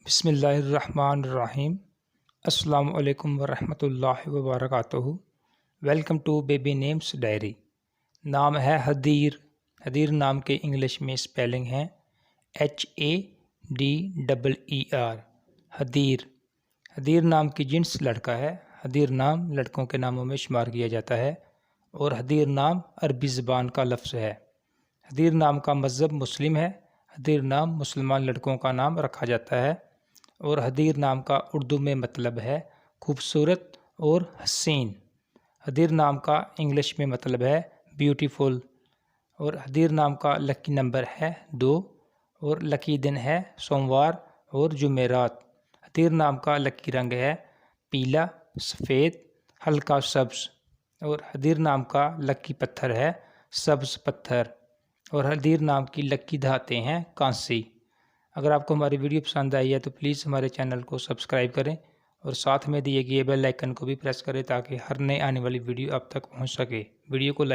बिस्मिल्लाहिर्रहमानिर्रहीम। अस्सलामु अलैकुम वरहमतुल्लाहि वबरकातुहू। Welcome to baby names diary. नाम है हदीर। हदीर नाम के इंग्लिश में स्पेलिंग है HADEER। हदीर। हदीर नाम की जिन्स लड़का है। हदीर नाम लड़कों के नामों में शुमार किया जाता है और हदीर नाम अरबी ज़बान का लफ्ज़ है। हदीर नाम का मज़हब मुस्लिम है। हदीर नाम मुसलमान लड़कों का नाम रखा जाता है और हदीर नाम का उर्दू में मतलब है खूबसूरत और हसीन। हदीर नाम का इंग्लिश में मतलब है ब्यूटीफुल। और हदीर नाम का लकी नंबर है 2 और लकी दिन है सोमवार और जुमेरात। हदीर नाम का लकी रंग है पीला, सफ़ेद, हल्का सब्ज़। और हदीर नाम का लकी पत्थर है सब्ज़ पत्थर। और हदीर नाम की लकी धातें हैं कांसी। अगर आपको हमारी वीडियो पसंद आई है तो प्लीज़ हमारे चैनल को सब्सक्राइब करें और साथ में दिए गए बेल आइकन को भी प्रेस करें ताकि हर नए आने वाली वीडियो आप तक पहुंच सके। वीडियो को लाइक